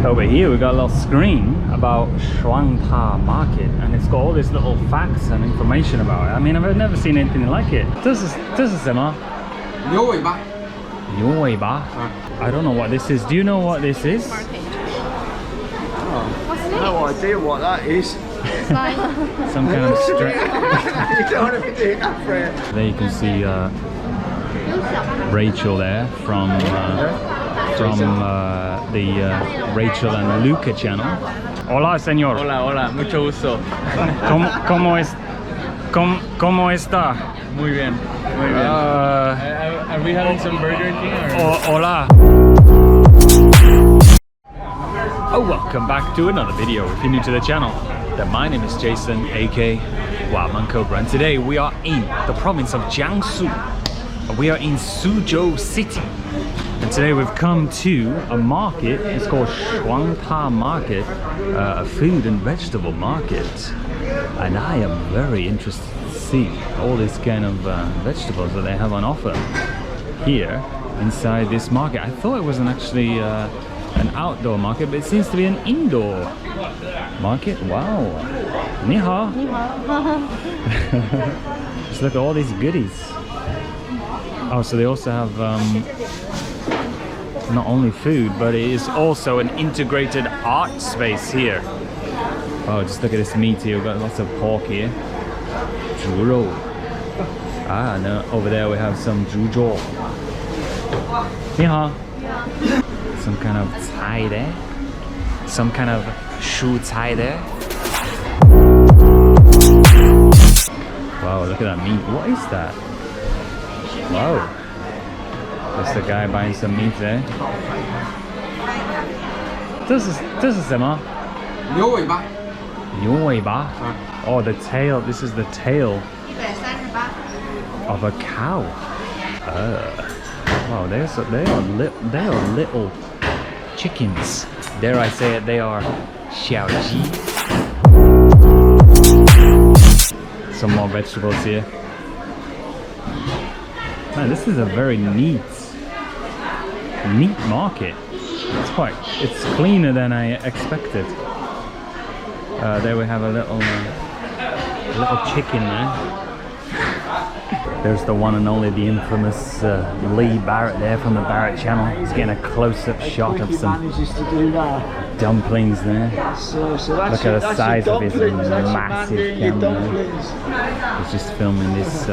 Over here we got a little screen about Shuangta Market, and it's got all these little facts and information about it. I mean, I've never seen anything like it. This is什么？牛尾巴。牛尾巴? I don't know what this is. Do you know what this is? What's it? No idea what that is. It's like Some kind of strip. You don't want to be doing that, Fred. There you can see Rachel there from the Rachel and Luca channel. Hola, señor. Hola, hola, mucho gusto. ¿Cómo está? Muy bien, muy bien. Are we having some Burger King or? Hola. Oh, welcome back to another video. If you're new to the channel, then my name is Jason, aka Wildman Cobra, and today we are in the province of Jiangsu. We are in Suzhou City, and today we've come to a market. It's called Shuangta Market, a food and vegetable market, and I am very interested to see all these kind of vegetables that they have on offer here inside this market. I thought it wasn't actually an outdoor market, but it seems to be an indoor market. Wow. Ni hao. Ni hao. Just look at all these goodies. Oh, so they also have not only food, but it is also an integrated art space here. Oh, just look at this meat here. We've got lots of pork here. 猪肉. Ah, no, over there we have some 猪肉. Ni hao. Some kind of Thai there. Some kind of shu Thai there. Wow, look at that meat. What is that? Wow. That's the guy buying some meat there. 这是什么？牛尾巴。牛尾巴? Oh, the tail. This is the tail of a cow. Wow, they are little chickens. Dare I say it, they are xiaoji. Some more vegetables here. Man, this is a very neat market. It's cleaner than I expected. There we have a little chicken there. There's the one and only, the infamous Lee Barrett there from the Barrett channel. He's getting a close-up shot of some dumplings there. Look at the size of his massive camera. He's just filming this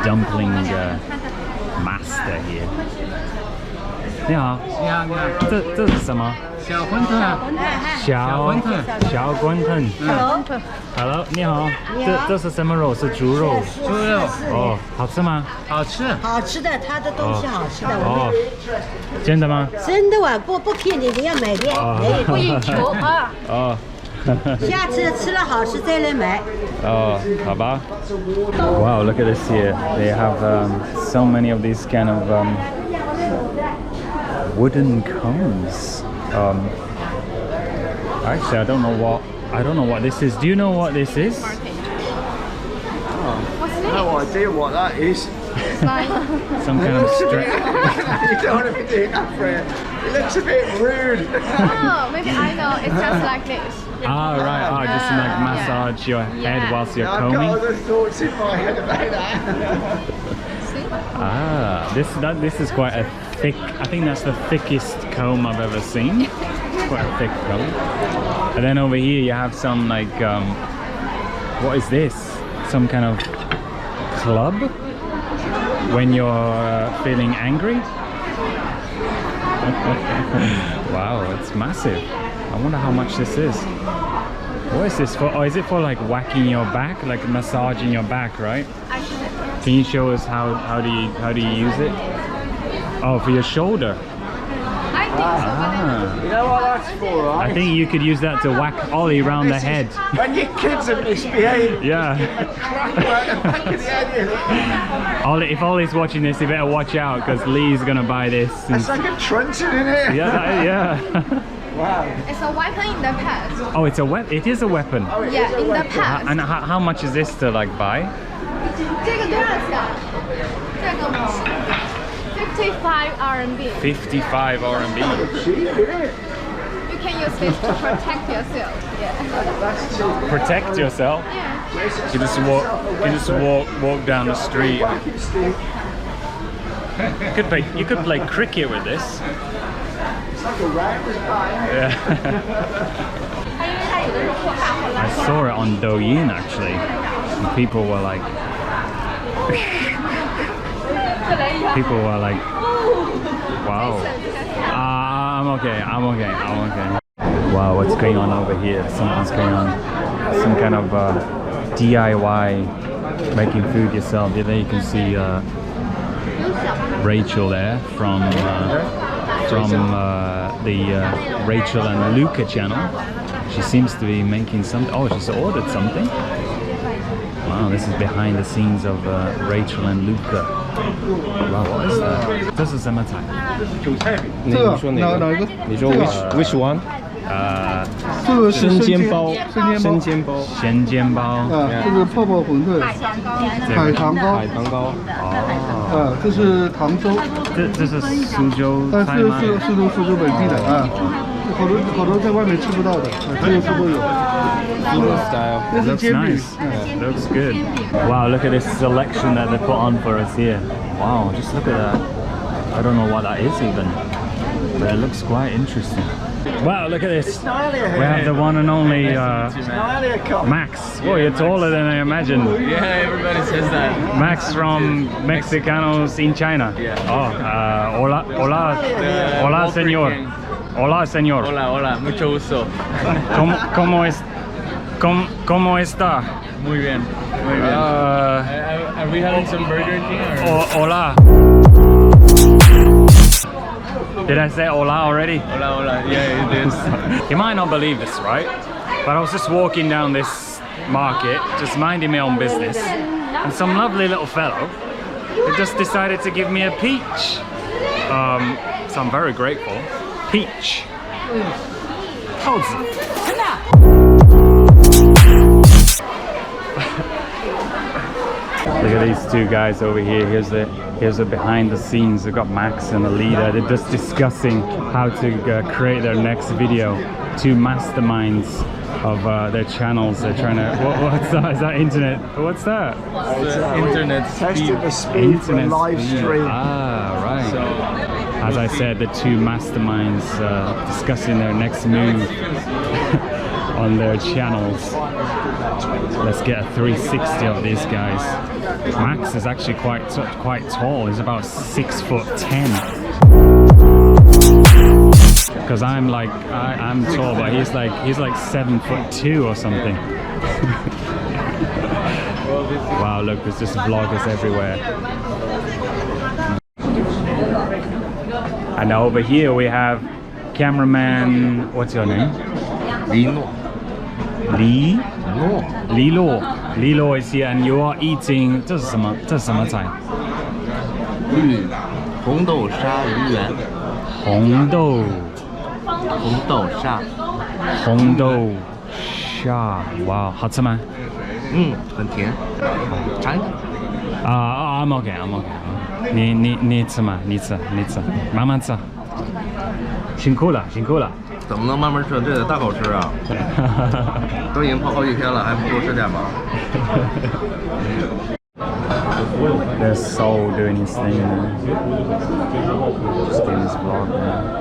dumpling master here. 你好，这是什么？小馄饨。小馄饨。Hello， 你好。这是什么肉？是猪肉。猪肉。哦，好吃吗？好吃。好吃的，它的东西好吃的。哦，真的吗？真的啊，不骗你，你要买的，不应求啊。哦。下次吃了好吃再来买。Oh, 好吧。Wow, look at this here. They have so many of these kind of wooden cones. Actually, I don't know what this is. Do you know what this is? what's it? No idea what that is. It's like Some kind of strip. You don't want to be doing that, Fred. It looks a bit rude. oh, maybe I know. It's just like this. Ah, right. Oh, just like massage your head whilst you're I've got combing. other thoughts in my head about that. See? Ah, this is quite a thick. I think that's the thickest comb I've ever seen. Quite a thick comb. And then over here you have some like what is this? Some kind of club when you're feeling angry. Wow, it's massive. I wonder how much this is. What is this for? Oh, is it for like whacking your back, like massaging your back, right? Can you show us how do you use it? Oh, for your shoulder. I think so, but then You know what that's for, right? I think you could use that to whack Ollie around the head. When your kids are misbehaving, Yeah. crack them out the back of the head. Ollie, if Ollie's watching this, he better watch out because Lee's gonna buy this. It's like a truncheon in here. Yeah. Wow. it's a weapon in the past. Oh, it's a weapon. It is a weapon. Oh, it is Yeah, a in the weapon. past. And how much is this to like buy? 这个多少钱？这个55 RMB. 55 RMB. Cheap, isn't it? You use this to protect yourself. Yeah. Protect yourself. Yeah. You just walk down the street. You could play cricket with this. Yeah. I saw it on Douyin actually. And people were like wow. I'm okay. Wow, what's going on over here? Something's going on. Some kind of DIY, making food yourself. There you can see Rachel there from the Rachel and Luca channel. She seems to be making something. Oh, she's ordered something. Wow, this is behind the scenes of Rachel and Luca. Wow, what is that? This is some time. 这个哪一个？你说 which one？ 这个是生煎包，咸煎包。啊，这个泡泡馄饨，海棠糕。啊，这是糖粥。这是苏州但是菜吗？是苏州本地的啊，好多在外面吃不到的，只有苏州有。style. 那是 Looks 煎饼。 nice. Looks good. Wow, look at this selection that they put on for us here. Wow, just look at that. I don't know what that is even, but it looks quite interesting. Wow, look at this. We have the one and only Max. Whoa, you're taller than I imagined. Yeah, everybody says that. Max from Mexicanos in China. Yeah. Oh, hola, señor. Hola, señor. Hola, mucho gusto. ¿Cómo está? Muy bien. Are we having some Burger King? Or? Hola. Did I say hola already? Hola. Yeah, you did. You might not believe this, right? But I was just walking down this market, just minding my own business, and some lovely little fellow who just decided to give me a peach. So I'm very grateful. Peach. Look at these two guys over here. Here's the behind the scenes. We've got Max and Alida. They're just discussing how to create their next video. Two masterminds of their channels. They're trying to. What's that? Is that internet? What's that? Internet Testing the speed for a live stream. Ah, right. So, as I said, the two masterminds discussing their next move on their channels. Let's get a 360 of these guys. Max is actually quite tall. He's about 6'10". Because I'm like I'm tall, but he's like 7'2" or something. Wow, look, there's just vloggers everywhere. And over here we have cameraman. What's your name? Lilo is here, and you are eating. 这是什么？这是什么菜？红豆沙鱼圆。红豆沙，哇，好吃吗？很甜。尝一尝。I'm okay. 你吃吗？你吃，慢慢吃。辛苦了。怎么能慢慢吃？这得大口吃啊！都已经泡好几天了，还不够吃点吗？ There's Soul doing his thing now. Just doing his vlog now.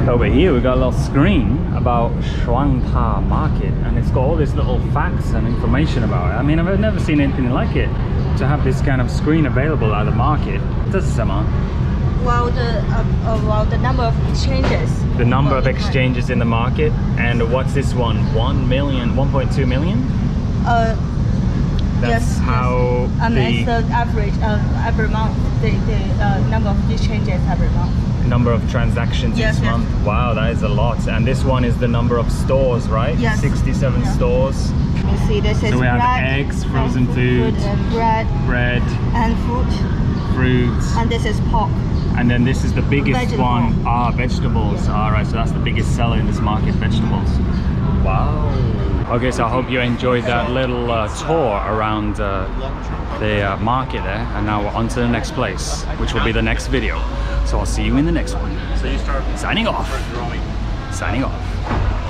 Over here we got a little screen about Shuangta Market, and it's got all these little facts and information about it. I mean, I've never seen anything like it, to have this kind of screen available at the market. 这是什么? Well, the number of exchanges. The number of exchanges in the market, and what's this one? 1 million, 1.2 million? That's Yes. how It's the average every month. The number of exchanges every month. number of transactions Yes, each yes. month. Wow, that is a lot. And this one is the number of stores, right? Yes. 67 Yeah. stores. You see, this is So we have bread, eggs, frozen food, and bread and fruit, fruits, and this is pork. and then this is the biggest Vegetable. one. Vegetables. All right, so that's the biggest seller in this market, vegetables. Wow. Okay, so I hope you enjoyed that little tour around the market there, and now we're on to the next place, which will be the next video. So I'll see you in the next one. Signing off. Signing off.